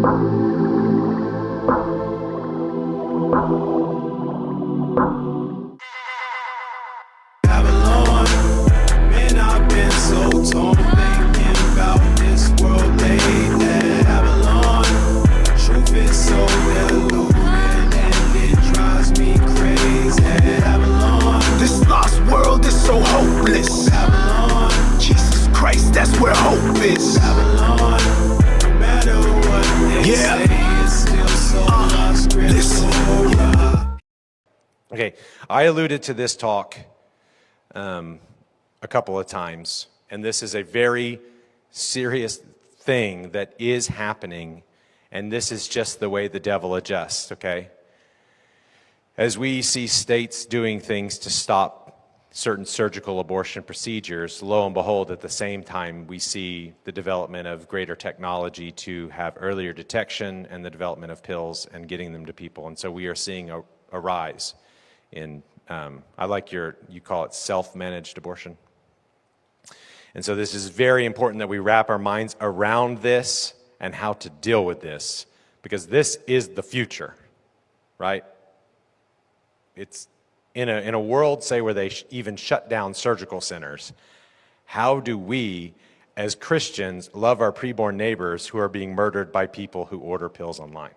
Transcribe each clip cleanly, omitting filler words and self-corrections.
Babylon, man, I've been so torn thinking about this world lately. Babylon, truth is so deluded and it drives me crazy. Babylon, this lost world is so hopeless. Babylon, Jesus Christ, that's where hope is. Babylon, no matter what they say, it's still so lost, listen. Okay, I alluded to this talk a couple of times, and this is a very serious thing that is happening, and this is just the way the devil adjusts, okay? As we see states doing things to stop certain surgical abortion procedures, lo and behold, at the same time, we see the development of greater technology to have earlier detection and the development of pills and getting them to people. And so we are seeing a rise in, I like you call it self-managed abortion. And so this is very important that we wrap our minds around this and how to deal with this, because this is the future, right? It's in a world, say, where they even shut down surgical centers. How do we, as Christians, love our preborn neighbors who are being murdered by people who order pills online?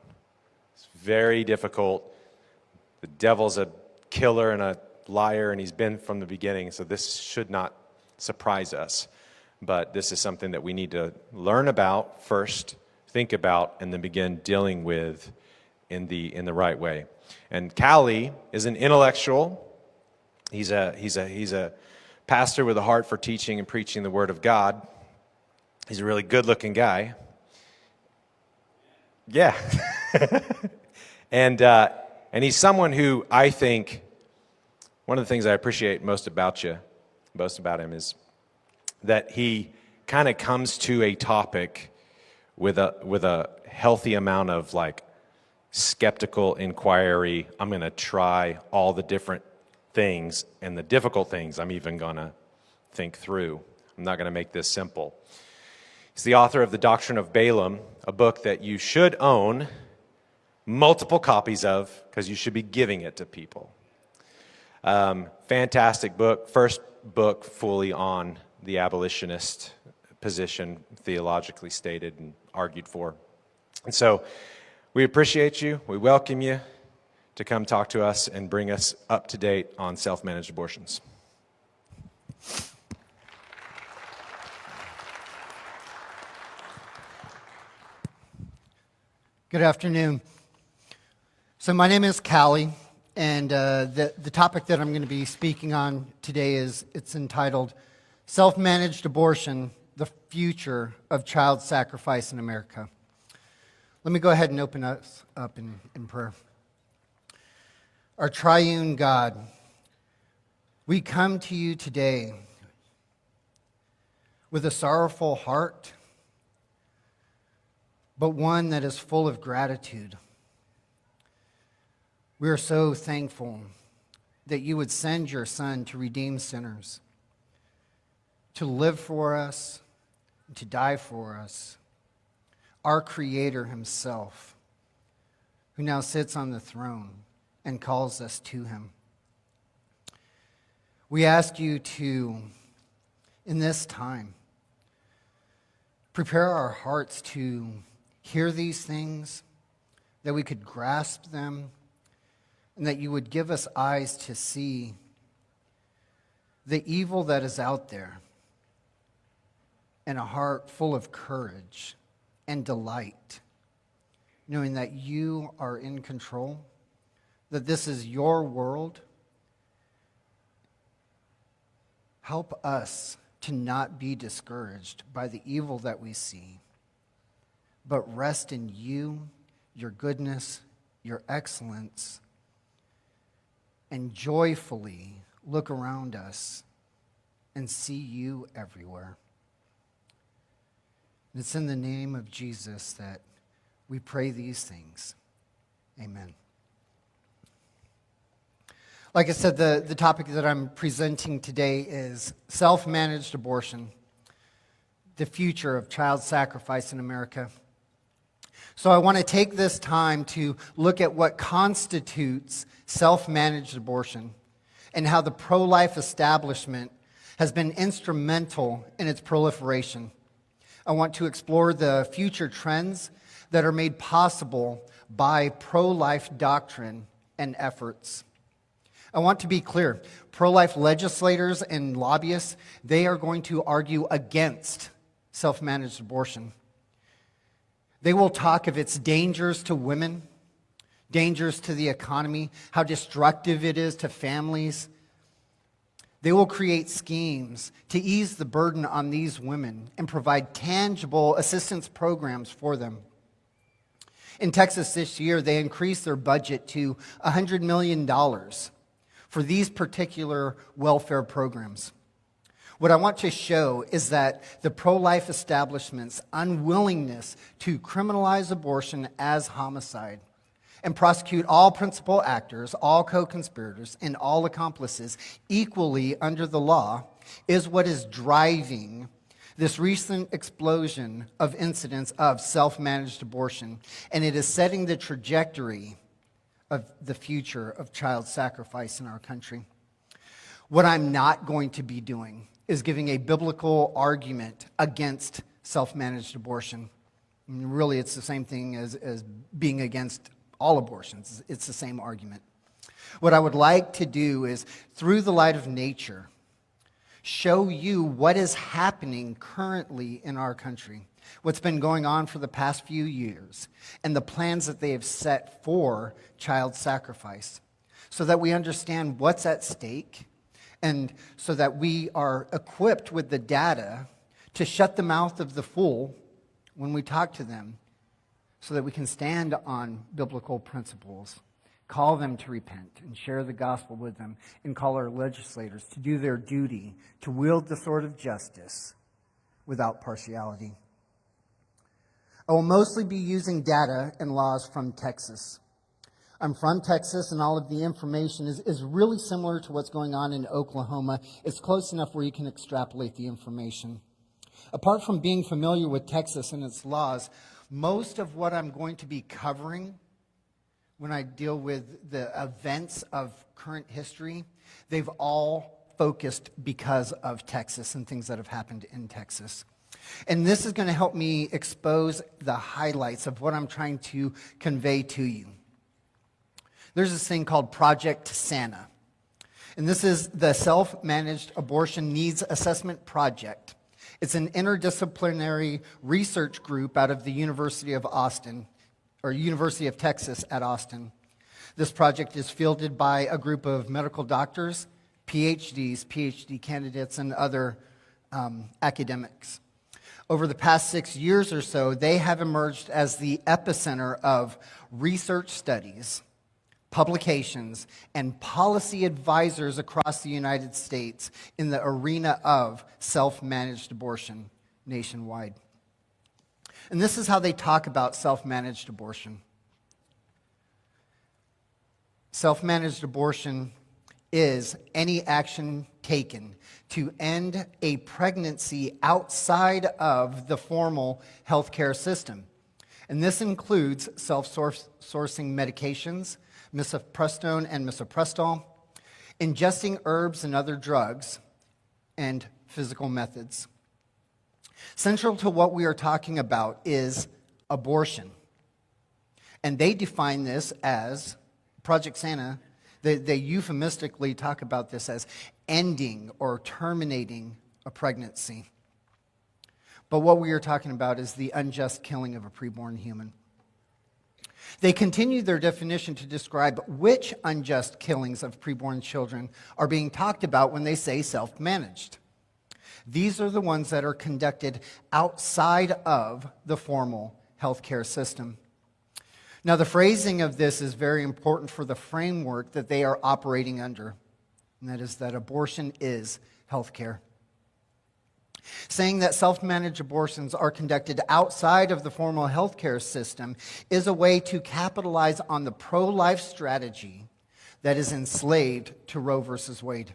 It's very difficult. The devil's a killer and a liar, and he's been from the beginning, so this should not surprise us. But this is something that we need to learn about first, think about, and then begin dealing with in the right way. And Callie is an intellectual. He's a pastor with a heart for teaching and preaching the Word of God. He's a really good-looking guy. Yeah. And he's someone who I think, one of the things I appreciate most about him is that he kind of comes to a topic with a healthy amount of like skeptical inquiry. I'm going to try all the different things, and the difficult things I'm even going to think through. I'm not going to make this simple. He's the author of The Doctrine of Balaam, a book that you should own multiple copies of because you should be giving it to people. Fantastic book, first book fully on the abolitionist position, theologically stated and argued for. And so we appreciate you. We welcome you to come talk to us and bring us up to date on self-managed abortions. Good afternoon. So my name is Callie, and the topic that I'm going to be speaking on today it's entitled Self-Managed Abortion, the Future of Child Sacrifice in America. Let me go ahead and open us up in prayer. Our triune God, we come to you today with a sorrowful heart, but one that is full of gratitude. We are so thankful that you would send your Son to redeem sinners, to live for us, to die for us. Our Creator himself, who now sits on the throne and calls us to him. We ask you to, in this time, prepare our hearts to hear these things, that we could grasp them, and that you would give us eyes to see the evil that is out there, and a heart full of courage and delight, knowing that you are in control, that this is your world. Help us to not be discouraged by the evil that we see, but rest in you, your goodness, your excellence, and joyfully look around us and see you everywhere. It's in the name of Jesus that we pray these things. Amen. Like I said, the topic that I'm presenting today is self-managed abortion, the future of child sacrifice in America. So I want to take this time to look at what constitutes self-managed abortion and how the pro-life establishment has been instrumental in its proliferation. I want to explore the future trends that are made possible by pro-life doctrine and efforts. I want to be clear. Pro-life legislators and lobbyists, they are going to argue against self-managed abortion. They will talk of its dangers to women, dangers to the economy, how destructive it is to families. They will create schemes to ease the burden on these women and provide tangible assistance programs for them. In Texas this year, they increased their budget to $100 million for these particular welfare programs. What I want to show is that the pro-life establishment's unwillingness to criminalize abortion as homicide and prosecute all principal actors, all co-conspirators, and all accomplices equally under the law is what is driving this recent explosion of incidents of self-managed abortion, and it is setting the trajectory of the future of child sacrifice in our country. What I'm not going to be doing is giving a biblical argument against self-managed abortion. I mean, really, it's the same thing as being against all abortions. It's the same argument. What I would like to do is, through the light of nature, show you what is happening currently in our country, what's been going on for the past few years, and the plans that they have set for child sacrifice, so that we understand what's at stake, and so that we are equipped with the data to shut the mouth of the fool when we talk to them, so that we can stand on biblical principles, call them to repent and share the gospel with them, and call our legislators to do their duty to wield the sword of justice without partiality. I will mostly be using data and laws from Texas. I'm from Texas, and all of the information is really similar to what's going on in Oklahoma. It's close enough where you can extrapolate the information. Apart from being familiar with Texas and its laws, most of what I'm going to be covering when I deal with the events of current history, they've all focused because of Texas and things that have happened in Texas. And this is going to help me expose the highlights of what I'm trying to convey to you. There's this thing called Project Santa. And this is the Self-Managed Abortion Needs Assessment Project. It's an interdisciplinary research group out of the University of Austin, or University of Texas at Austin. This project is fielded by a group of medical doctors, PhDs, PhD candidates, and other academics. Over the past 6 years or so, they have emerged as the epicenter of research studies, publications, and policy advisors across the United States in the arena of self-managed abortion nationwide. And this is how they talk about self-managed abortion. Self-managed abortion is any action taken to end a pregnancy outside of the formal healthcare system. And this includes self-sourcing medications, misoprostol and misoprostol, ingesting herbs and other drugs, and physical methods. Central to what we are talking about is abortion. And they define this as, Project Santa, they euphemistically talk about this as ending or terminating a pregnancy. But what we are talking about is the unjust killing of a preborn human. They continue their definition to describe which unjust killings of preborn children are being talked about when they say self-managed. These are the ones that are conducted outside of the formal healthcare system. Now, the phrasing of this is very important for the framework that they are operating under, and that is that abortion is healthcare. Saying that self-managed abortions are conducted outside of the formal healthcare system is a way to capitalize on the pro-life strategy that is enslaved to Roe versus Wade.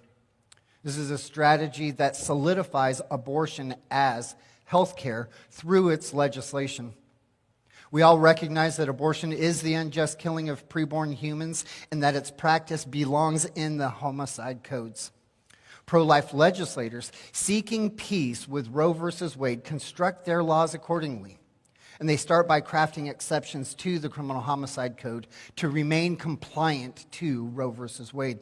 This is a strategy that solidifies abortion as healthcare through its legislation. We all recognize that abortion is the unjust killing of preborn humans and that its practice belongs in the homicide codes. Pro-life legislators seeking peace with Roe versus Wade construct their laws accordingly. And they start by crafting exceptions to the criminal homicide code to remain compliant to Roe versus Wade.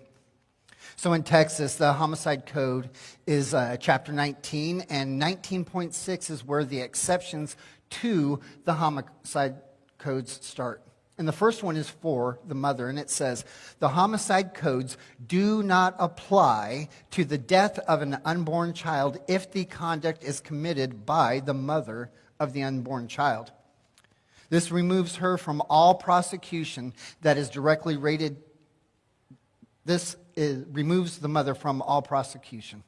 So in Texas, the homicide code is chapter 19, and 19.6 is where the exceptions to the homicide codes start. And the first one is for the mother, and it says, the homicide codes do not apply to the death of an unborn child if the conduct is committed by the mother of the unborn child. This removes her from all prosecution that is directly related. Removes the mother from all prosecution.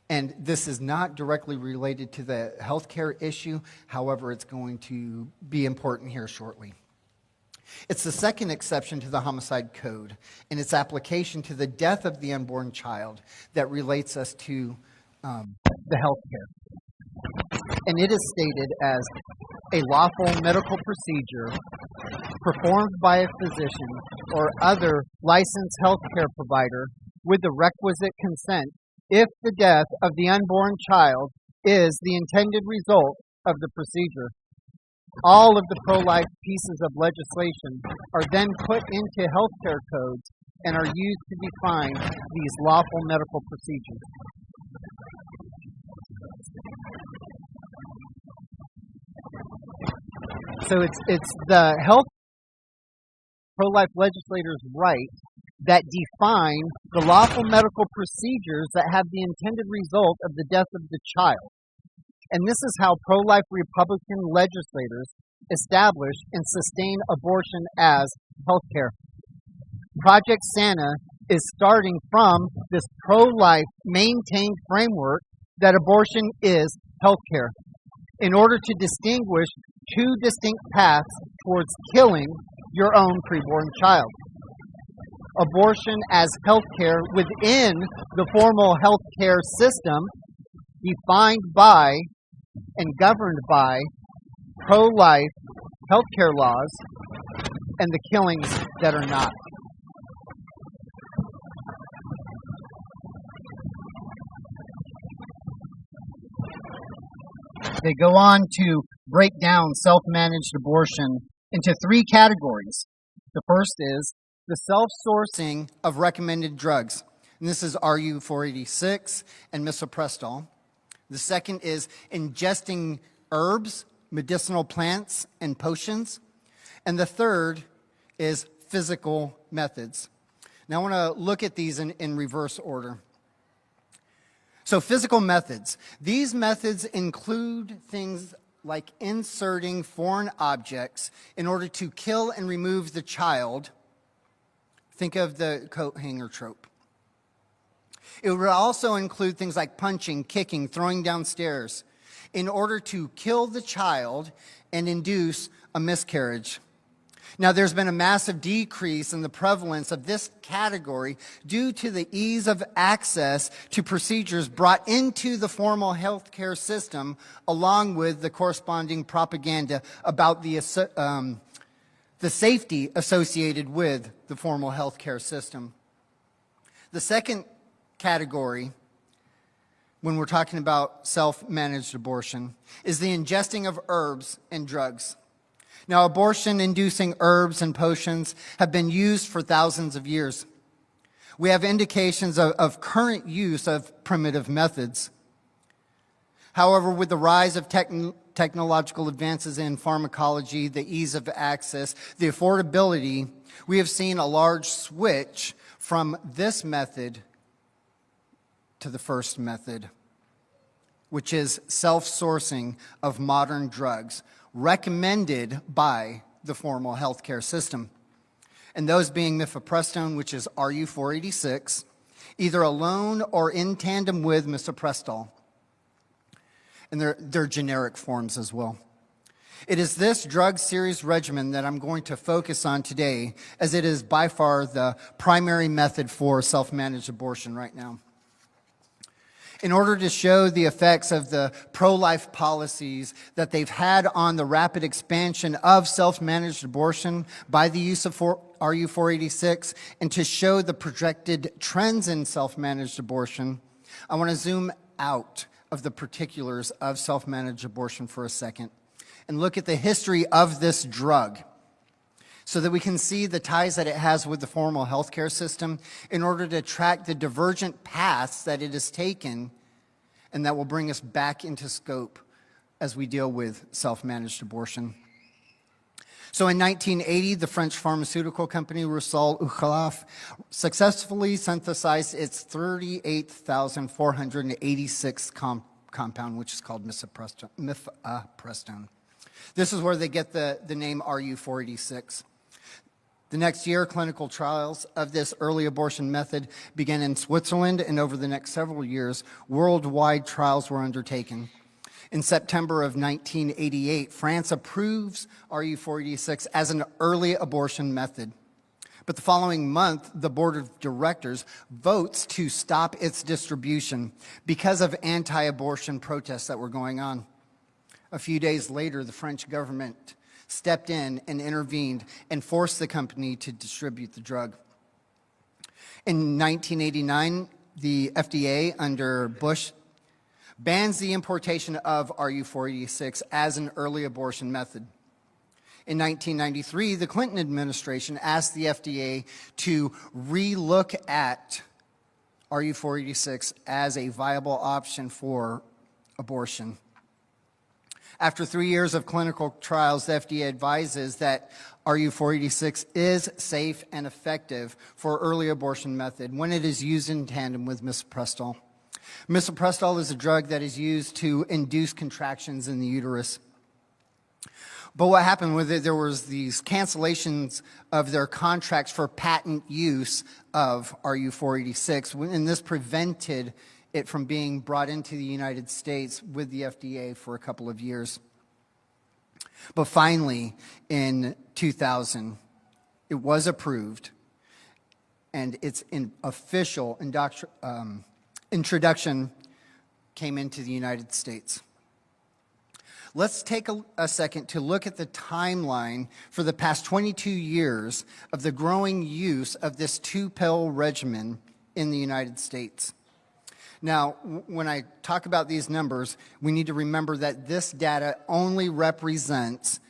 And this is not directly related to the health care issue. However, it's going to be important here shortly. It's the second exception to the homicide code and its application to the death of the unborn child that relates us to the health care. And it is stated as a lawful medical procedure performed by a physician or other licensed health care provider with the requisite consent if the death of the unborn child is the intended result of the procedure. All of the pro-life pieces of legislation are then put into healthcare codes and are used to define these lawful medical procedures. So it's the pro-life legislators' right that define the lawful medical procedures that have the intended result of the death of the child. And this is how pro-life Republican legislators establish and sustain abortion as healthcare. Project Santa is starting from this pro-life maintained framework that abortion is healthcare in order to distinguish two distinct paths towards killing your own preborn child. Abortion as healthcare within the formal healthcare system defined by and governed by pro-life healthcare laws, and the killings that are not. They go on to break down self-managed abortion into three categories. The first is the self-sourcing of recommended drugs. And this is RU-486 and misoprostol. The second is ingesting herbs, medicinal plants, and potions. And the third is physical methods. Now I want to look at these in reverse order. So physical methods. These methods include things like inserting foreign objects in order to kill and remove the child. Think of the coat hanger trope. It would also include things like punching, kicking, throwing down stairs in order to kill the child and induce a miscarriage. Now, there's been a massive decrease in the prevalence of this category due to the ease of access to procedures brought into the formal healthcare system, along with the corresponding propaganda about the safety associated with the formal healthcare system. The second category, when we're talking about self-managed abortion, is the ingesting of herbs and drugs. Now, abortion-inducing herbs and potions have been used for thousands of years. We have indications of current use of primitive methods. However, with the rise of technological advances in pharmacology, the ease of access, the affordability, we have seen a large switch from this method to the first method, which is self-sourcing of modern drugs recommended by the formal healthcare system. And those being mifepristone, which is RU-486, either alone or in tandem with misoprostol. And they're generic forms as well. It is this drug series regimen that I'm going to focus on today, as it is by far the primary method for self-managed abortion right now. in order to show the effects of the pro-life policies that they've had on the rapid expansion of self-managed abortion by the use of RU486, and to show the projected trends in self-managed abortion, I want to zoom out of the particulars of self-managed abortion for a second and look at the history of this drug, so that we can see the ties that it has with the formal healthcare system in order to track the divergent paths that it has taken, and that will bring us back into scope as we deal with self-managed abortion. So in 1980, the French pharmaceutical company Roussel Ukhalof successfully synthesized its 38,486 compound, which is called mifepristone. This is where they get the name RU486. The next year, clinical trials of this early abortion method began in Switzerland, and over the next several years, worldwide trials were undertaken. In September of 1988, France approves RU486 as an early abortion method. But the following month, the board of directors votes to stop its distribution because of anti-abortion protests that were going on. A few days later, the French government stepped in and intervened and forced the company to distribute the drug. In 1989, the FDA under Bush bans the importation of RU486 as an early abortion method. In 1993, the Clinton administration asked the FDA to re-look at RU486 as a viable option for abortion. After 3 years of clinical trials, the FDA advises that RU486 is safe and effective for early abortion method when it is used in tandem with misoprostol. Misoprostol is a drug that is used to induce contractions in the uterus. But what happened with it, there was these cancellations of their contracts for patent use of RU486, and this prevented it from being brought into the United States with the FDA for a couple of years. But finally, in 2000, it was approved, and its official introduction came into the United States. Let's take a second to look at the timeline for the past 22 years of the growing use of this two-pill regimen in the United States. Now, when I talk about these numbers, we need to remember that this data only represents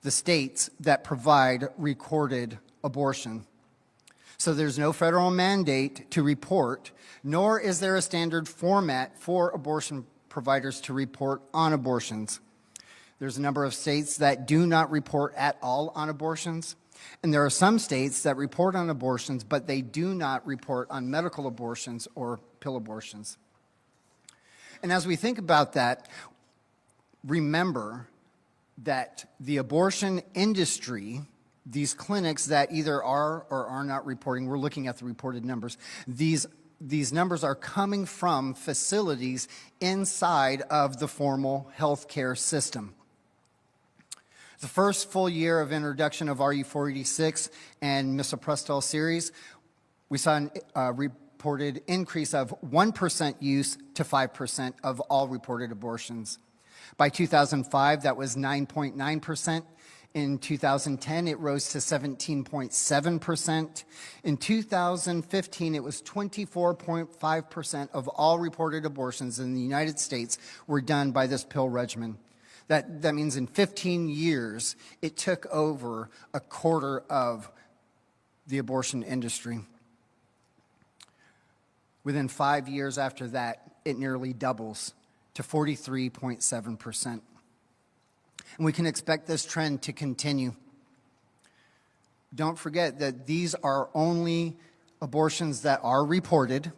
the states that provide recorded abortion. So there's no federal mandate to report, nor is there a standard format for abortion providers to report on abortions. There's a number of states that do not report at all on abortions. And there are some states that report on abortions, but they do not report on medical abortions or pill abortions. And as we think about that, remember that the abortion industry, these clinics that either are or are not reporting, we're looking at the reported numbers, these numbers are coming from facilities inside of the formal healthcare system. The first full year of introduction of RU486 and misoprostol series, we saw a reported increase of 1% use to 5% of all reported abortions. By 2005, that was 9.9%. In 2010, it rose to 17.7%. In 2015, it was 24.5% of all reported abortions in the United States were done by this pill regimen. That means in 15 years, it took over a quarter of the abortion industry. Within 5 years after that, it nearly doubles to 43.7%. And we can expect this trend to continue. Don't forget that these are only abortions that are reported,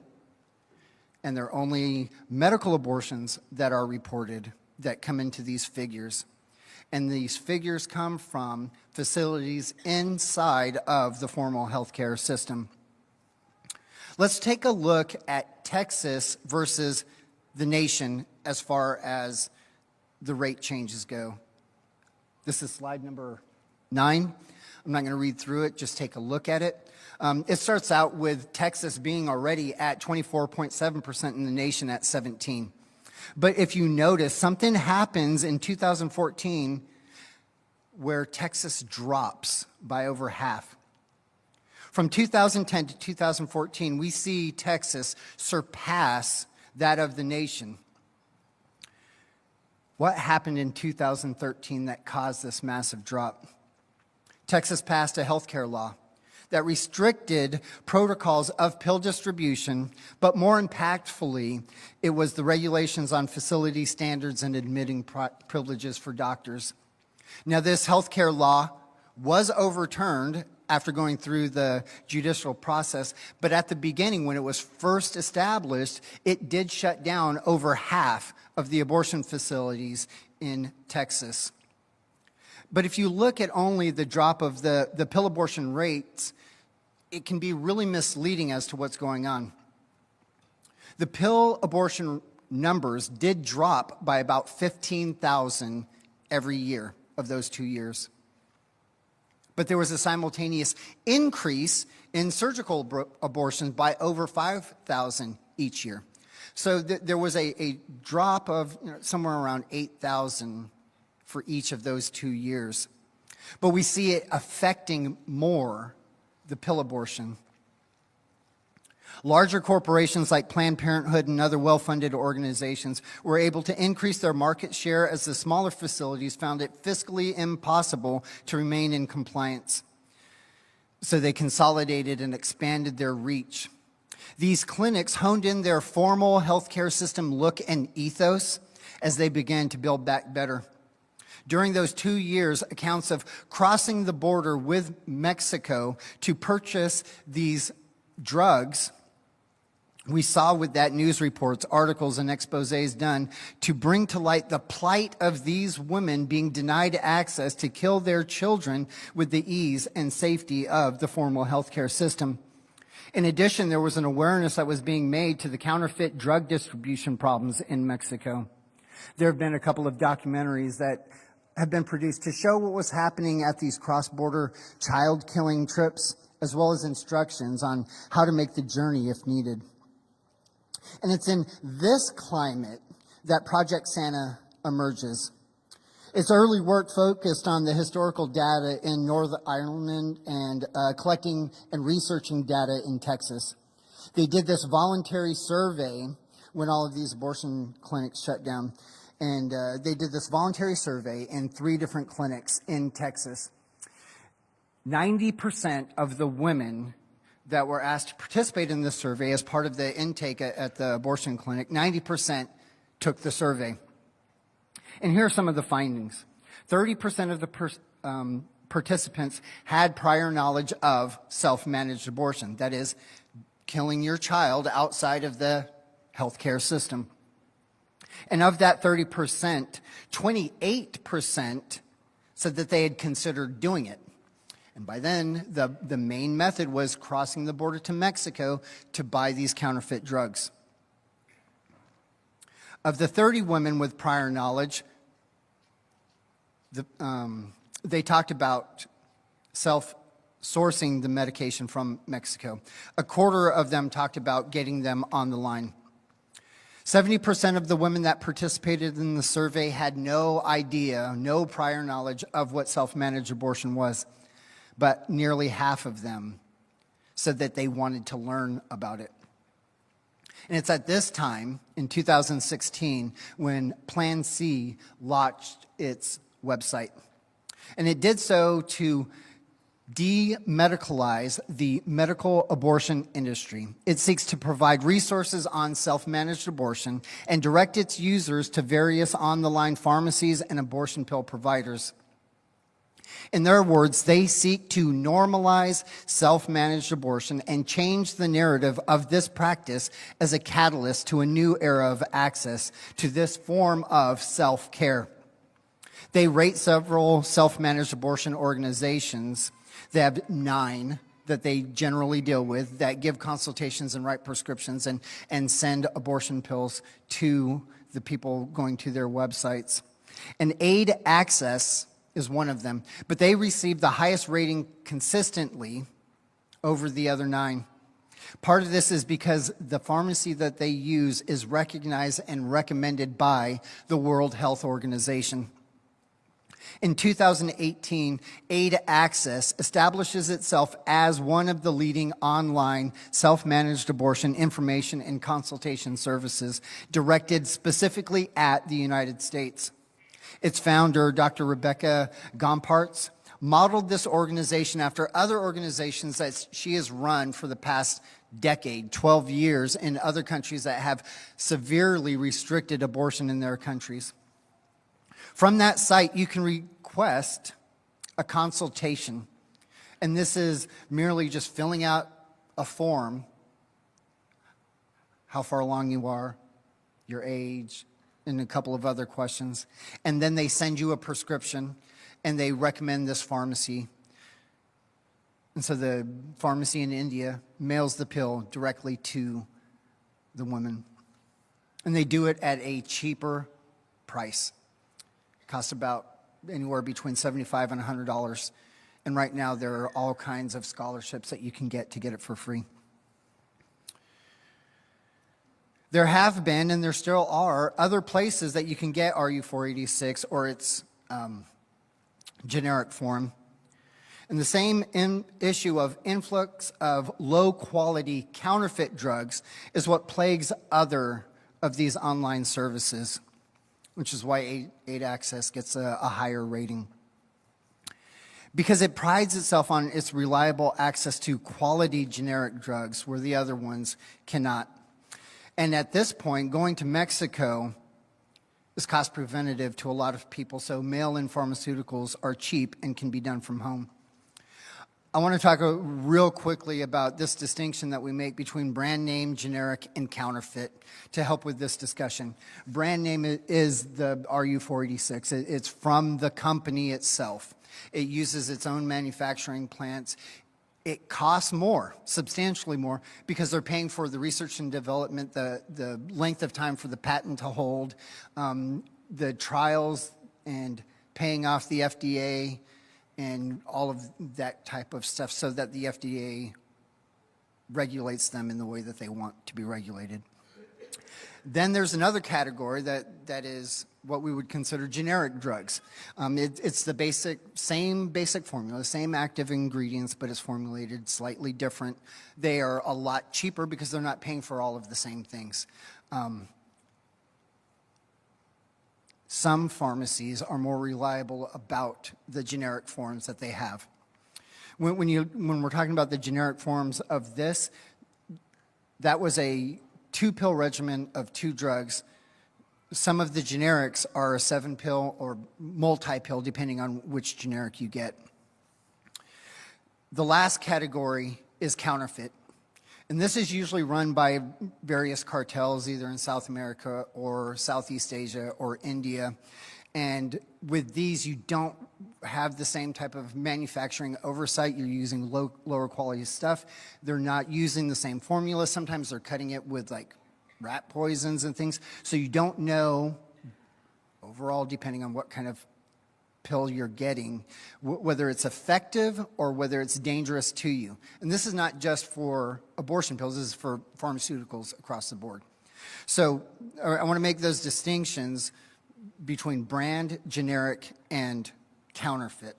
and they're only medical abortions that are reported that come into these figures. And these figures come from facilities inside of the formal healthcare system. Let's take a look at Texas versus the nation as far as the rate changes go. This is slide number 9. I'm not going to read through it, just take a look at it. It starts out with Texas being already at 24.7% in the nation at 17. But if you notice, something happens in 2014 where Texas drops by over half. From 2010 to 2014, we see Texas surpass that of the nation. What happened in 2013 that caused this massive drop? Texas passed a healthcare law that restricted protocols of pill distribution, but more impactfully, it was the regulations on facility standards and admitting privileges for doctors. Now, this healthcare law was overturned after going through the judicial process, but at the beginning, when it was first established, it did shut down over half of the abortion facilities in Texas. But if you look at only the drop of the pill abortion rates, it can be really misleading as to what's going on. The pill abortion numbers did drop by about 15,000 every year of those 2 years. But there was a simultaneous increase in surgical abortions by over 5,000 each year. So there was a drop of somewhere around 8,000 for each of those 2 years. But we see it affecting more the pill abortion. Larger corporations like Planned Parenthood and other well-funded organizations were able to increase their market share as the smaller facilities found it fiscally impossible to remain in compliance. So they consolidated and expanded their reach. These clinics honed in their formal healthcare system look and ethos as they began to build back better. During those 2 years, accounts of crossing the border with Mexico to purchase these drugs, we saw with that news reports, articles, and exposés done to bring to light the plight of these women being denied access to kill their children with the ease and safety of the formal healthcare system. In addition, there was an awareness that was being made to the counterfeit drug distribution problems in Mexico. There have been a couple of documentaries that have been produced to show what was happening at these cross-border child-killing trips, as well as instructions on how to make the journey if needed. And it's in this climate that Project Santa emerges. Its early work focused on the historical data in Northern Ireland and collecting and researching data in Texas. They did this voluntary survey when all of these abortion clinics shut down. And they did this voluntary survey in 3 different clinics in Texas. 90% of the women that were asked to participate in this survey as part of the intake at the abortion clinic, 90% took the survey. And here are some of the findings. 30% of the participants had prior knowledge of self-managed abortion, that is, killing your child outside of the healthcare system. And of that 30%, 28% said that they had considered doing it. And by then, the main method was crossing the border to Mexico to buy these counterfeit drugs. Of the 30 women with prior knowledge, they talked about self-sourcing the medication from Mexico. A quarter of them talked about getting them on the line. 70% of the women that participated in the survey had no idea, no prior knowledge of what self-managed abortion was, but nearly half of them said that they wanted to learn about it. And it's at this time, in 2016, when Plan C launched its website. And it did so to demedicalize the medical abortion industry. It seeks to provide resources on self-managed abortion and direct its users to various on-the-line pharmacies and abortion pill providers. In their words, they seek to normalize self-managed abortion and change the narrative of this practice as a catalyst to a new era of access to this form of self-care. They rate several self-managed abortion organizations. They have 9 that they generally deal with that give consultations and write prescriptions and send abortion pills to the people going to their websites. And aid access is one of them, but they received the highest rating consistently over the other 9. Part of this is because the pharmacy that they use is recognized and recommended by the World Health Organization. In 2018, Aid Access establishes itself as one of the leading online self-managed abortion information and consultation services directed specifically at the United States. Its founder, Dr. Rebecca Gompartz, modeled this organization after other organizations that she has run for the past decade, 12 years, in other countries that have severely restricted abortion in their countries. From that site, you can request a consultation, and this is merely just filling out a form, how far along you are, your age, and a couple of other questions. And then they send you a prescription, and they recommend this pharmacy. And so the pharmacy in India mails the pill directly to the woman. And they do it at a cheaper price. It costs about anywhere between $75 and $100. And right now there are all kinds of scholarships that you can get to get it for free. There have been, and there still are, other places that you can get RU486 or its generic form. And the same issue of influx of low-quality counterfeit drugs is what plagues other of these online services, which is why Aid Access gets a higher rating. Because it prides itself on its reliable access to quality generic drugs where the other ones cannot. And at this point, going to Mexico is cost preventative to a lot of people, so mail-in pharmaceuticals are cheap and can be done from home. I want to talk real quickly about this distinction that we make between brand name, generic, and counterfeit to help with this discussion. Brand name is the RU486. It's from the company itself. It uses its own manufacturing plants. It costs more, substantially more, because they're paying for the research and development, the length of time for the patent to hold, the trials, and paying off the FDA, and all of that type of stuff so that the FDA regulates them in the way that they want to be regulated. Then there's another category that is what we would consider generic drugs. It's the same basic formula, same active ingredients, but it's formulated slightly different. They are a lot cheaper because they're not paying for all of the same things. Some pharmacies are more reliable about the generic forms that they have. When we're talking about the generic forms of this, that was a 2-pill regimen of 2 drugs. Some of the generics are a 7-pill or multi-pill, depending on which generic you get. The last category is counterfeit. And this is usually run by various cartels, either in South America or Southeast Asia or India. And with these, you don't have the same type of manufacturing oversight. You're using lower quality stuff. They're not using the same formula. Sometimes they're cutting it with like rat poisons and things. So you don't know overall, depending on what kind of pill you're getting, whether it's effective or whether it's dangerous to you. And this is not just for abortion pills, this is for pharmaceuticals across the board. So I want to make those distinctions between brand, generic, and counterfeit.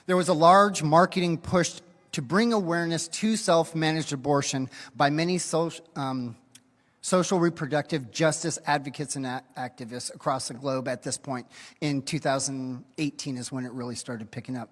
There was a large marketing push to bring awareness to self-managed abortion by many social reproductive justice advocates and activists across the globe at this point. In 2018 is when it really started picking up.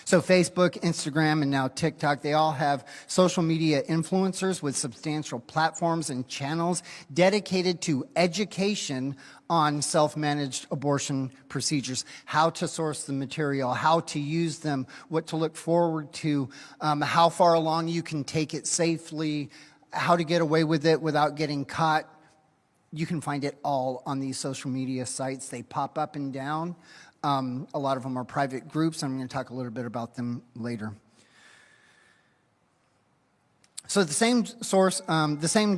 So Facebook, Instagram, and now TikTok, they all have social media influencers with substantial platforms and channels dedicated to education on self-managed abortion procedures, how to source the material, how to use them, what to look forward to, how far along you can take it safely, how to get away with it without getting caught. You can find it all on these social media sites. They pop up and down. A lot of them are private groups. I'm going to talk a little bit about them later. So the same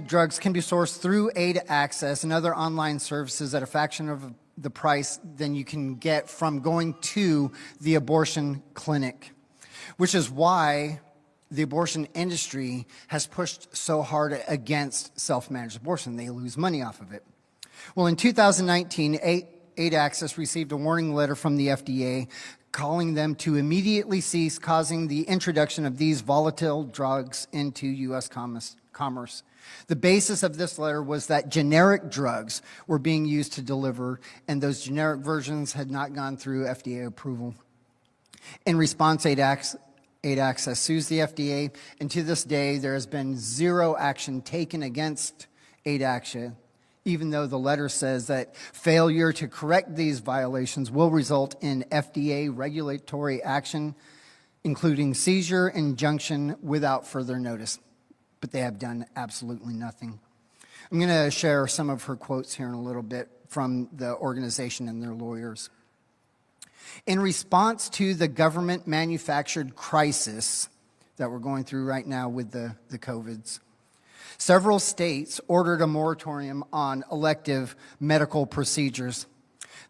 drugs can be sourced through Aid Access and other online services at a fraction of the price than you can get from going to the abortion clinic, which is why the abortion industry has pushed so hard against self-managed abortion. They lose money off of it. Well, in 2019, Aid Access received a warning letter from the FDA calling them to immediately cease causing the introduction of these volatile drugs into U.S. commerce. The basis of this letter was that generic drugs were being used to deliver, and those generic versions had not gone through FDA approval. In response, Aid Access sues the FDA, and to this day, there has been zero action taken against Aid Access, even though the letter says that failure to correct these violations will result in FDA regulatory action, including seizure, injunction, without further notice. But they have done absolutely nothing. I'm going to share some of her quotes here in a little bit from the organization and their lawyers. In response to the government-manufactured crisis that we're going through right now with the COVIDs, several states ordered a moratorium on elective medical procedures.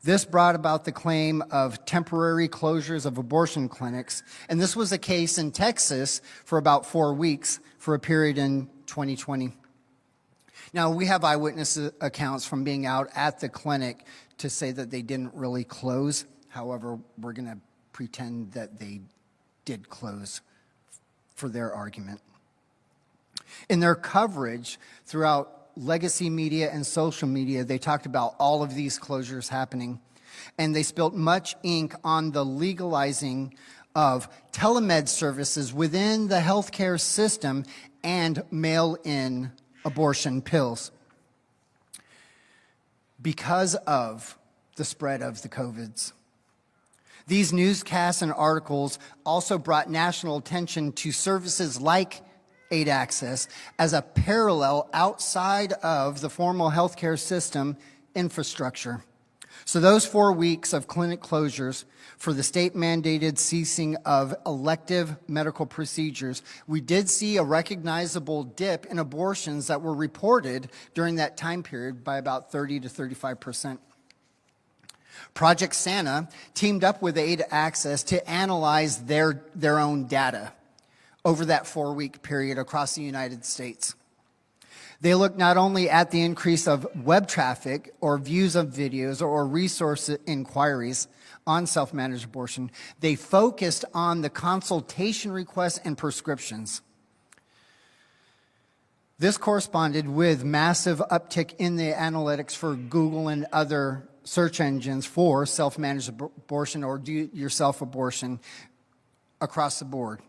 This brought about the claim of temporary closures of abortion clinics, and this was the case in Texas for about 4 weeks for a period in 2020. Now, we have eyewitness accounts from being out at the clinic to say that they didn't really close. However, we're going to pretend that they did close for their argument. In their coverage throughout legacy media and social media, they talked about all of these closures happening, and they spilt much ink on the legalizing of telemed services within the healthcare system and mail-in abortion pills because of the spread of the COVIDs. These newscasts and articles also brought national attention to services like Aid Access as a parallel outside of the formal healthcare system infrastructure. So those 4 weeks of clinic closures for the state-mandated ceasing of elective medical procedures, we did see a recognizable dip in abortions that were reported during that time period by about 30 to 35%. Project Santa teamed up with Aid Access to analyze their own data over that 4-week period across the United States. They looked not only at the increase of web traffic or views of videos or resource inquiries on self-managed abortion, they focused on the consultation requests and prescriptions. This corresponded with massive uptick in the analytics for Google and other search engines for self-managed abortion or do-it-yourself abortion across the board.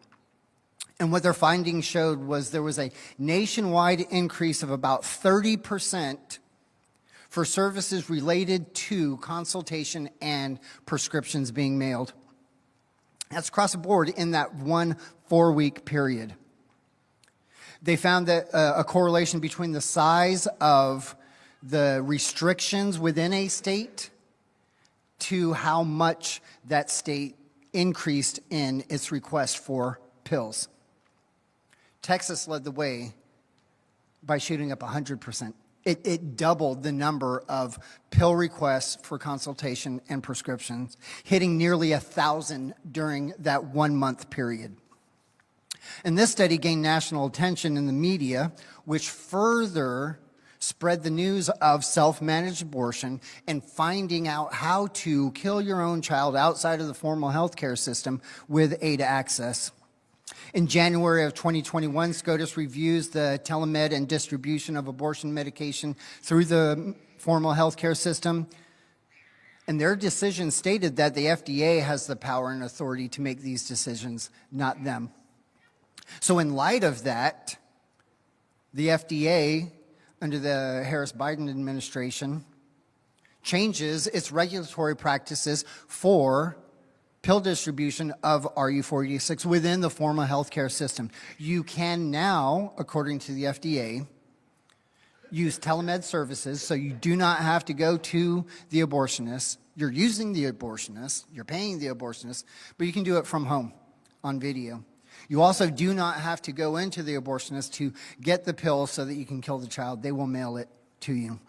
And what their findings showed was there was a nationwide increase of about 30% for services related to consultation and prescriptions being mailed. That's across the board in that 1 4-week period. They found that a correlation between the size of the restrictions within a state to how much that state increased in its request for pills. Texas led the way by shooting up 100%. It doubled the number of pill requests for consultation and prescriptions, hitting nearly 1,000 during that 1-month period. And this study gained national attention in the media, which further spread the news of self-managed abortion and finding out how to kill your own child outside of the formal healthcare system with Aid Access. In January of 2021, SCOTUS reviews the telemed and distribution of abortion medication through the formal healthcare system, and their decision stated that the FDA has the power and authority to make these decisions, not them. So in light of that, the FDA, under the Harris-Biden administration, changes its regulatory practices for pill distribution of RU486 within the formal healthcare system. You can now, according to the FDA, use telemed services, so you do not have to go to the abortionist. You're using the abortionist, you're paying the abortionist, but you can do it from home on video. You also do not have to go into the abortionist to get the pill so that you can kill the child. They will mail it to you.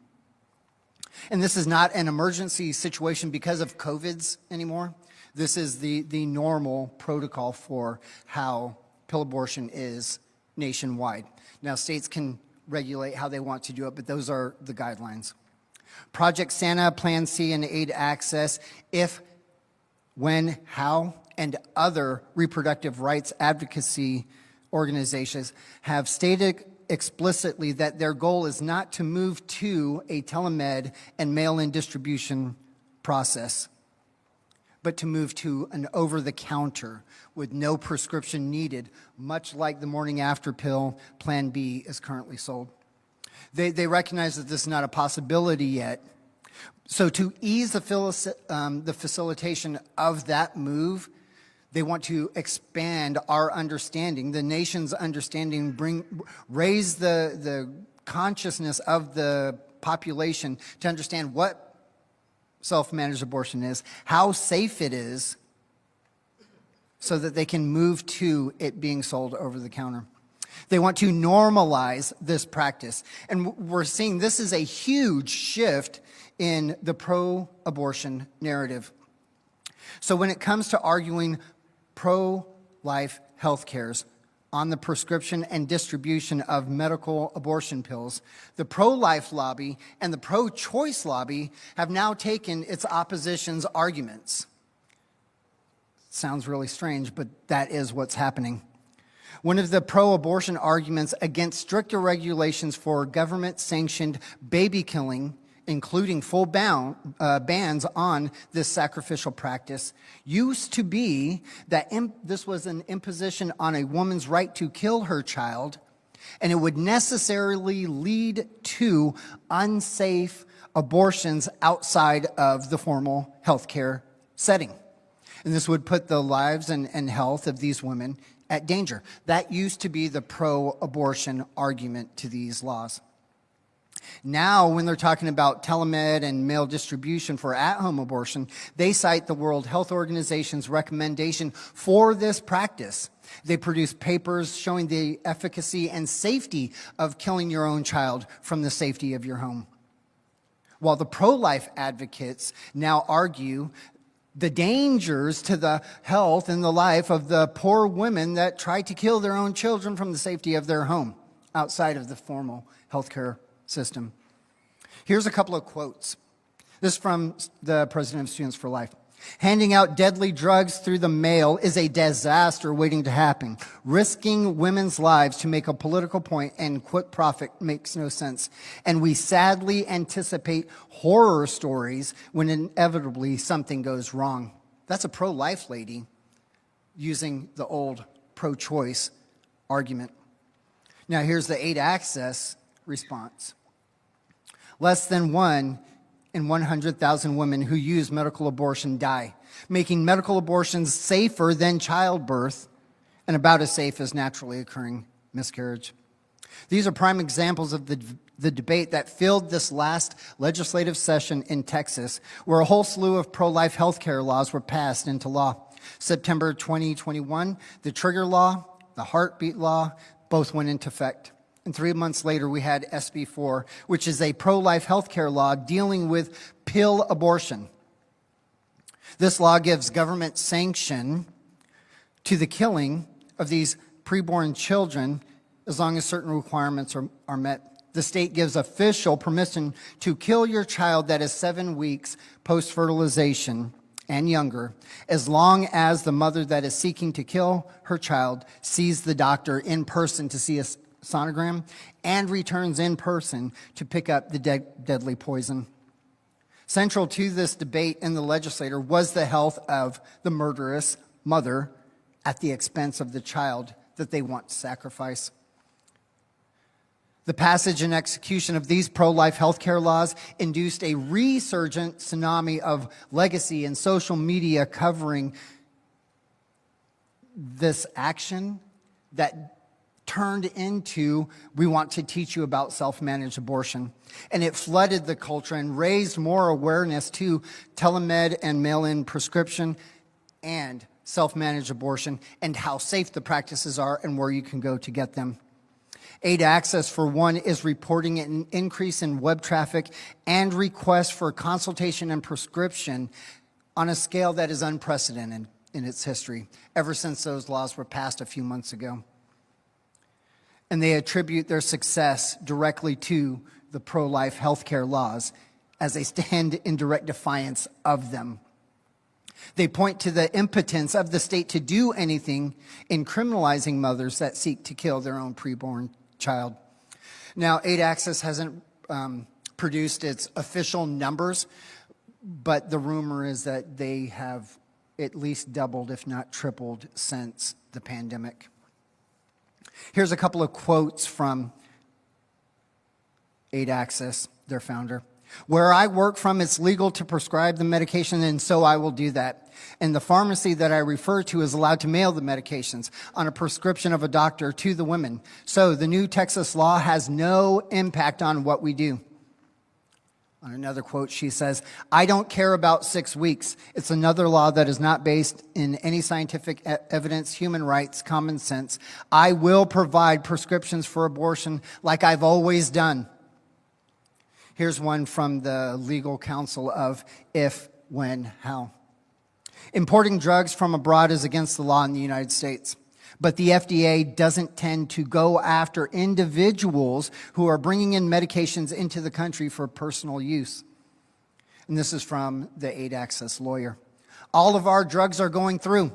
And this is not an emergency situation because of COVIDs anymore. This is the normal protocol for how pill abortion is nationwide. Now, states can regulate how they want to do it, but those are the guidelines. Project Santa, Plan C, and Aid Access, if, when, how, and other reproductive rights advocacy organizations have stated explicitly that their goal is not to move to a telemed and mail-in distribution process, but to move to an over-the-counter with no prescription needed, much like the morning after pill Plan B is currently sold. They recognize that this is not a possibility yet. So to ease the facilitation of that move, they want to expand our understanding, the nation's understanding, raise the consciousness of the population to understand what self-managed abortion is, how safe it is, so that they can move to it being sold over the counter. They want to normalize this practice. And we're seeing this is a huge shift in the pro-abortion narrative. So when it comes to arguing pro-life health cares on the prescription and distribution of medical abortion pills, the pro-life lobby and the pro-choice lobby have now taken its opposition's arguments. Sounds really strange, but that is what's happening. One of the pro-abortion arguments against stricter regulations for government-sanctioned baby killing, including full bans on this sacrificial practice, used to be that this was an imposition on a woman's right to kill her child, and it would necessarily lead to unsafe abortions outside of the formal healthcare setting. And this would put the lives and health of these women at danger. That used to be the pro-abortion argument to these laws. Now, when they're talking about telemed and mail distribution for at-home abortion, they cite the World Health Organization's recommendation for this practice. They produce papers showing the efficacy and safety of killing your own child from the safety of your home. While the pro-life advocates now argue the dangers to the health and the life of the poor women that try to kill their own children from the safety of their home outside of the formal healthcare system. Here's a couple of quotes. This is from the president of Students for Life. Handing out deadly drugs through the mail is a disaster waiting to happen. Risking women's lives to make a political point and quick profit makes no sense. And we sadly anticipate horror stories when inevitably something goes wrong. That's a pro-life lady using the old pro-choice argument. Now here's the Aid Access response. Less than 1 in 100,000 women who use medical abortion die, making medical abortions safer than childbirth and about as safe as naturally occurring miscarriage. These are prime examples of the debate that filled this last legislative session in Texas, where a whole slew of pro-life health care laws were passed into law. September 2021, the trigger law, the heartbeat law, both went into effect. And 3 months later, we had SB4, which is a pro-life health care law dealing with pill abortion. This law gives government sanction to the killing of these preborn children as long as certain requirements are met. The state gives official permission to kill your child that is 7 weeks post-fertilization and younger, as long as the mother that is seeking to kill her child sees the doctor in person to see a sonogram and returns in person to pick up the deadly poison. Central to this debate in the legislature was the health of the murderous mother at the expense of the child that they want to sacrifice. The passage and execution of these pro-life healthcare laws induced a resurgent tsunami of legacy and social media covering this action that turned into, we want to teach you about self-managed abortion. And it flooded the culture and raised more awareness to telemed and mail-in prescription and self-managed abortion and how safe the practices are and where you can go to get them. Aid Access, for one, is reporting an increase in web traffic and requests for consultation and prescription on a scale that is unprecedented in its history, ever since those laws were passed a few months ago. And they attribute their success directly to the pro-life healthcare laws as they stand in direct defiance of them. They point to the impotence of the state to do anything in criminalizing mothers that seek to kill their own preborn child. Now, Aid Access hasn't produced its official numbers, but the rumor is that they have at least doubled, if not tripled, since the pandemic. Here's a couple of quotes from Aid Access, their founder. "Where I work from, it's legal to prescribe the medication, and so I will do that. And the pharmacy that I refer to is allowed to mail the medications on a prescription of a doctor to the women. So the new Texas law has no impact on what we do." On another quote, she says, "I don't care about 6 weeks. It's another law that is not based in any scientific evidence, human rights, common sense. I will provide prescriptions for abortion like I've always done." Here's one from the legal counsel of If, When, How. "Importing drugs from abroad is against the law in the United States. But the FDA doesn't tend to go after individuals who are bringing in medications into the country for personal use." And this is from the Aid Access lawyer. "All of our drugs are going through.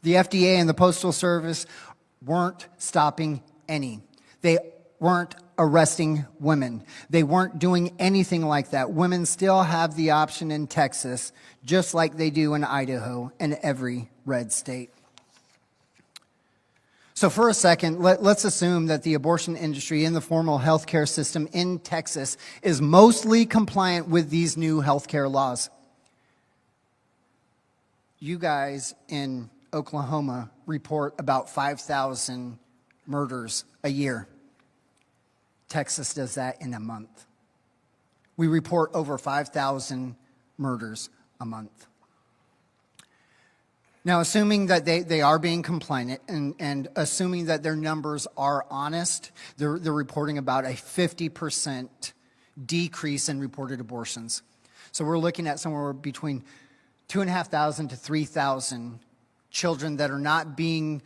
The FDA and the Postal Service weren't stopping any. They weren't arresting women. They weren't doing anything like that. Women still have the option in Texas, just like they do in Idaho and every red state." So for a second, let's assume that the abortion industry in the formal healthcare system in Texas is mostly compliant with these new healthcare laws. You guys in Oklahoma report about 5,000 murders a year. Texas does that in a month. We report over 5,000 murders a month. Now, assuming that they are being compliant and assuming that their numbers are honest, they're reporting about a 50% decrease in reported abortions. So we're looking at somewhere between 2,500 to 3,000 children that are not being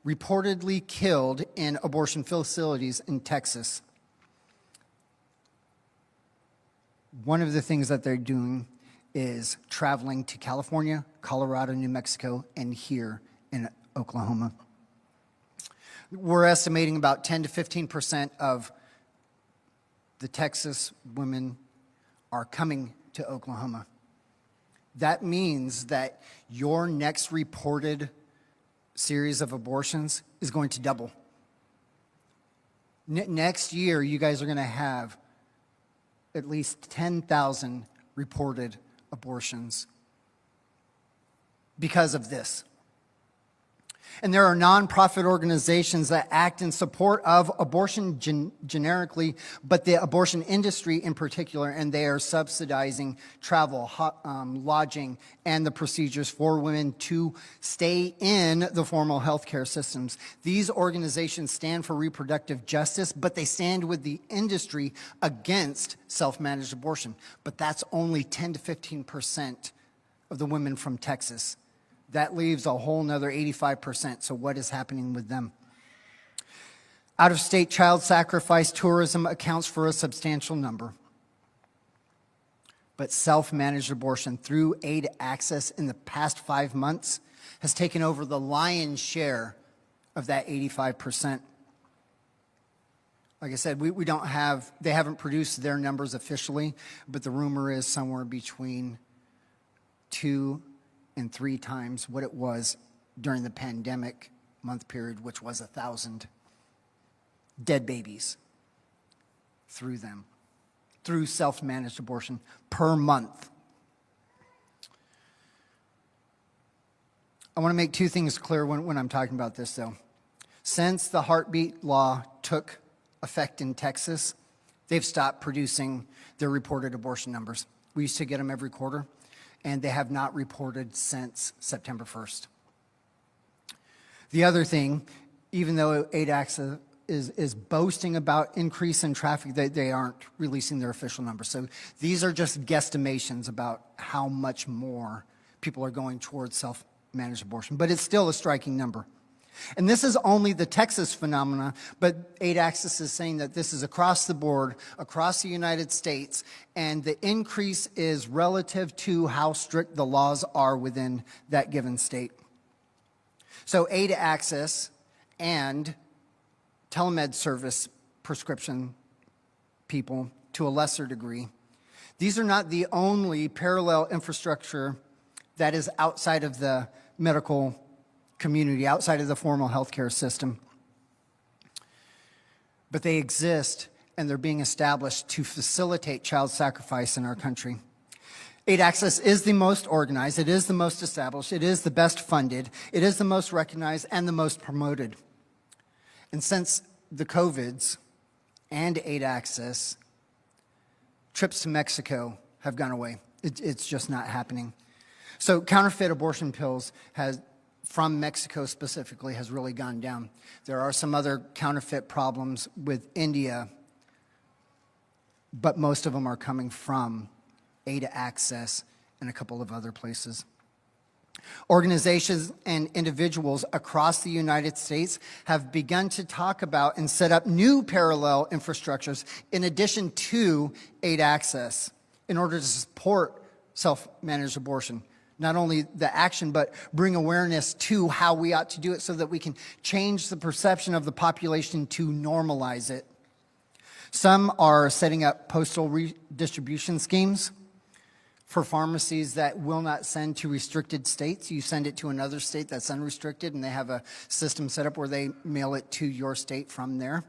reportedly killed in abortion facilities in Texas. One of the things that they're doing is traveling to California, Colorado, New Mexico, and here in Oklahoma. We're estimating about 10 to 15% of the Texas women are coming to Oklahoma. That means that your next reported series of abortions is going to double. Next year, you guys are going to have at least 10,000 reported abortions because of this. And there are nonprofit organizations that act in support of abortion generically, but the abortion industry in particular, and they are subsidizing travel, lodging, and the procedures for women to stay in the formal healthcare systems. These organizations stand for reproductive justice, but they stand with the industry against self-managed abortion. But that's only 10 to 15% of the women from Texas. That leaves a whole nother 85%. So what is happening with them? Out-of-state child sacrifice tourism accounts for a substantial number. But self-managed abortion through Aid Access in the past 5 months has taken over the lion's share of that 85%. Like I said, we don't have, they haven't produced their numbers officially, but the rumor is somewhere between 2 and 3 times what it was during the pandemic month period, which was 1,000 dead babies through them, through self-managed abortion per month. I want to make 2 things clear when I'm talking about this, though. Since the heartbeat law took effect in Texas, they've stopped producing their reported abortion numbers. We used to get them every quarter, and they have not reported since September 1st. The other thing, even though Aid is boasting about increase in traffic. They aren't releasing their official numbers. So these are just guesstimations about how much more people are going towards self-managed abortion. But it's still a striking number. And this is only the Texas phenomena, but 8 Axis is saying that this is across the board, across the United States, and the increase is relative to how strict the laws are within that given state. So 8 Axis and telemed service prescription people to a lesser degree, these are not the only parallel infrastructure that is outside of the medical community, outside of the formal healthcare system. But they exist, and they're being established to facilitate child sacrifice in our country. 8 Access is the most organized, it is the most established, it is the best funded, it is the most recognized, and the most promoted. And since the COVIDs and 8 Access, trips to Mexico have gone away. It's just not happening. So counterfeit abortion pills from Mexico specifically has really gone down. There are some other counterfeit problems with India, but most of them are coming from 8 Access and a couple of other places. Organizations and individuals across the United States have begun to talk about and set up new parallel infrastructures in addition to 8 Access in order to support self-managed abortion. Not only the action, but bring awareness to how we ought to do it so that we can change the perception of the population to normalize it. Some are setting up postal redistribution schemes for pharmacies that will not send to restricted states. You send it to another state that's unrestricted, and they have a system set up where they mail it to your state from there.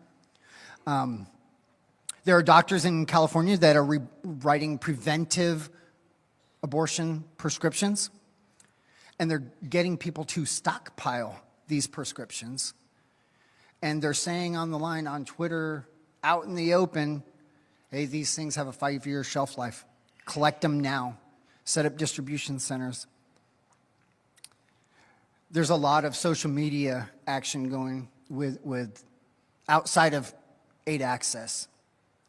There are doctors in California that are writing preventive abortion prescriptions, and they're getting people to stockpile these prescriptions. And they're saying on the line, on Twitter, out in the open, hey, these things have a 5-year shelf life. Collect them now. Set up distribution centers. There's a lot of social media action going with outside of 8 Access.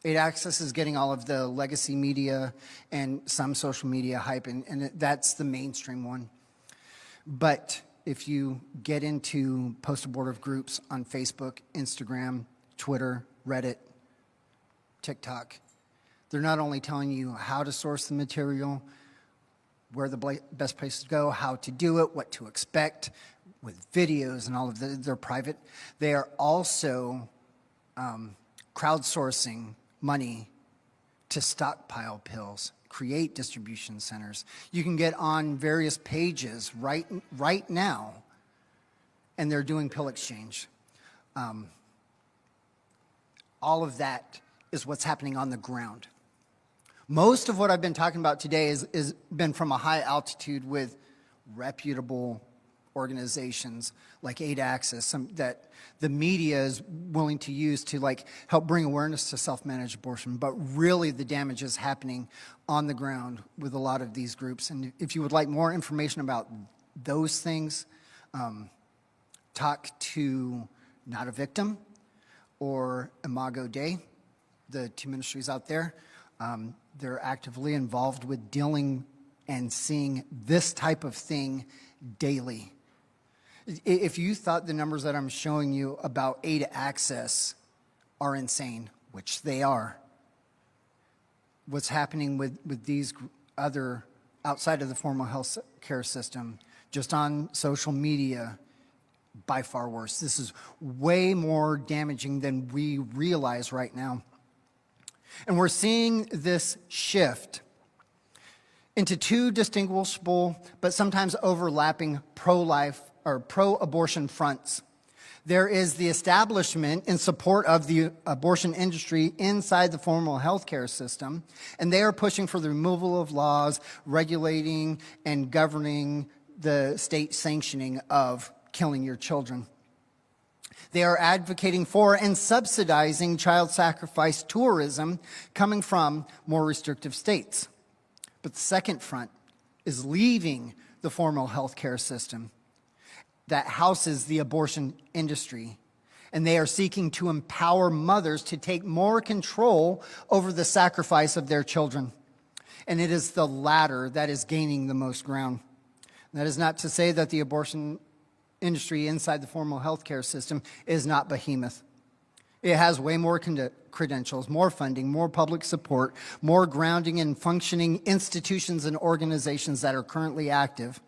8 Access is getting all of the legacy media and some social media hype, and that's the mainstream one. But if you get into post-abortive groups on Facebook, Instagram, Twitter, Reddit, TikTok, they're not only telling you how to source the material, where the best place to go, how to do it, what to expect with videos and all of they're private. They are also crowdsourcing money to stockpile pills, create distribution centers. You can get on various pages right now, and they're doing pill exchange. All of that is what's happening on the ground. Most of what I've been talking about today is been from a high altitude with reputable organizations like 8 Access, that the media is willing to use to help bring awareness to self-managed abortion. But really the damage is happening on the ground with a lot of these groups. And if you would like more information about those things, talk to Not a Victim or Imago Dei, the 2 ministries out there. They're actively involved with dealing and seeing this type of thing daily. If you thought the numbers that I'm showing you about 8 Access are insane, which they are, what's happening with these other outside of the formal health care system, just on social media, by far worse. This is way more damaging than we realize right now. And we're seeing this shift into 2 distinguishable but sometimes overlapping pro-life or pro-abortion fronts. There is the establishment in support of the abortion industry inside the formal healthcare system, and they are pushing for the removal of laws regulating and governing the state sanctioning of killing your children. They are advocating for and subsidizing child sacrifice tourism coming from more restrictive states. But the second front is leaving the formal health care system that houses the abortion industry And they are seeking to empower mothers to take more control over the sacrifice of their children. And it is the latter that is gaining the most ground. That is not to say that the abortion industry inside the formal healthcare system is not behemoth. It has way more credentials, more funding, more public support, more grounding in functioning institutions and organizations that are currently active,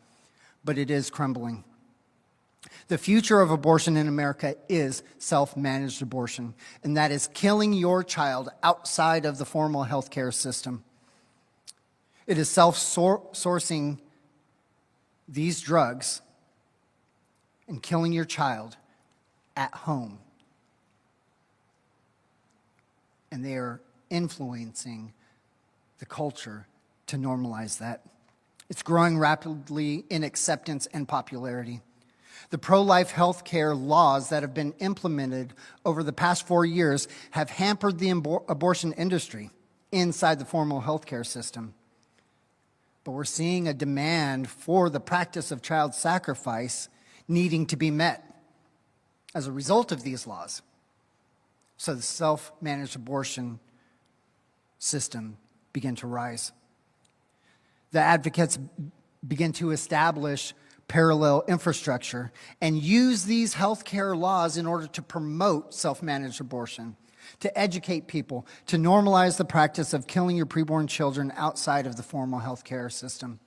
but it is crumbling. The future of abortion in America is self-managed abortion, and that is killing your child outside of the formal healthcare system. It is self-sourcing these drugs and killing your child at home. And they are influencing the culture to normalize that. It's growing rapidly in acceptance and popularity. The pro-life health care laws that have been implemented over the past 4 years have hampered the abortion industry inside the formal health care system. But we're seeing a demand for the practice of child sacrifice needing to be met as a result of these laws. So the self-managed abortion system began to rise. The advocates begin to establish parallel infrastructure and use these healthcare laws in order to promote self-managed abortion, to educate people, to normalize the practice of killing your preborn children outside of the formal healthcare system.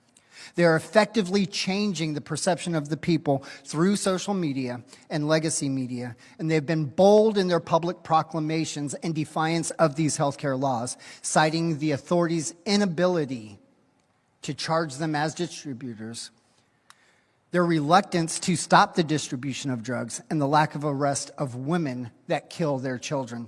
They are effectively changing the perception of the people through social media and legacy media, and they've been bold in their public proclamations in defiance of these healthcare laws, citing the authorities' inability to charge them as distributors, their reluctance to stop the distribution of drugs, and the lack of arrest of women that kill their children.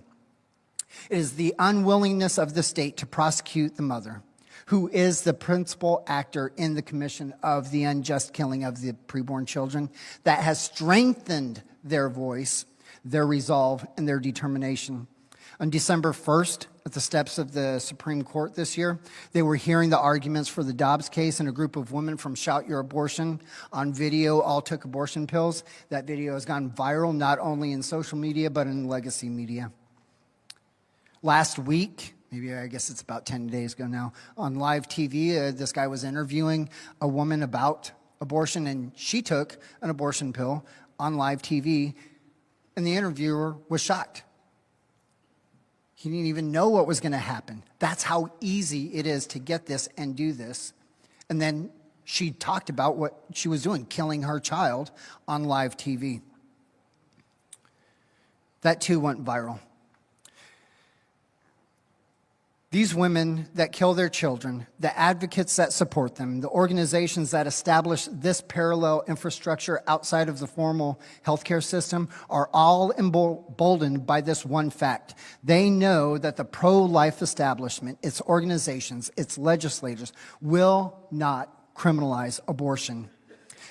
It is the unwillingness of the state to prosecute the mother, who is the principal actor in the commission of the unjust killing of the preborn children, that has strengthened their voice, their resolve, and their determination. On December 1st, at the steps of the Supreme Court this year, they were hearing the arguments for the Dobbs case, and a group of women from Shout Your Abortion on video all took abortion pills. That video has gone viral, not only in social media, but in legacy media. Last week, maybe I guess it's about 10 days ago now, on live TV, this guy was interviewing a woman about abortion, and she took an abortion pill on live TV, and the interviewer was shocked. He didn't even know what was going to happen. That's how easy it is to get this and do this. And then she talked about what she was doing, killing her child on live TV. That too went viral. These women that kill their children, the advocates that support them, the organizations that establish this parallel infrastructure outside of the formal healthcare system are all emboldened by this one fact. They know that the pro-life establishment, its organizations, its legislators will not criminalize abortion.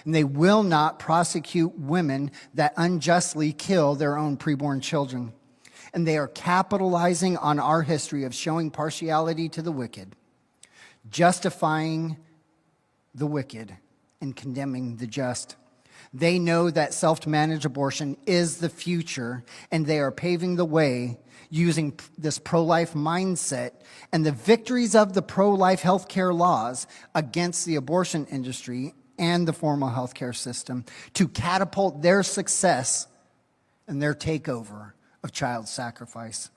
And they will not prosecute women that unjustly kill their own preborn children. And they are capitalizing on our history of showing partiality to the wicked, justifying the wicked, and condemning the just. They know that self-managed abortion is the future, and they are paving the way using this pro-life mindset and the victories of the pro-life healthcare laws against the abortion industry and the formal healthcare system to catapult their success and their takeover of child sacrifice.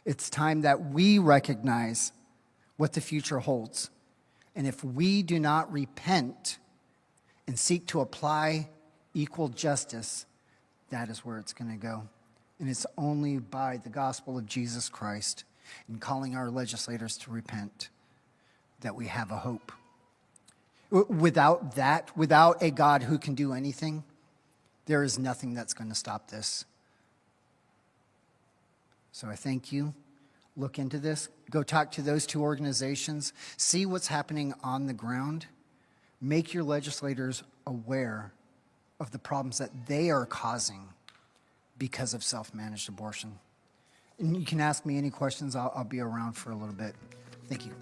It's time that we recognize what the future holds. And if we do not repent and seek to apply equal justice, that is where it's going to go. And it's only by the gospel of Jesus Christ and calling our legislators to repent that we have a hope. Without that, without a God who can do anything, there is nothing that's going to stop this. So I thank you. Look into this. Go talk to those two organizations. See what's happening on the ground. Make your legislators aware of the problems that they are causing because of self-managed abortion. And you can ask me any questions. I'll be around for a little bit. Thank you.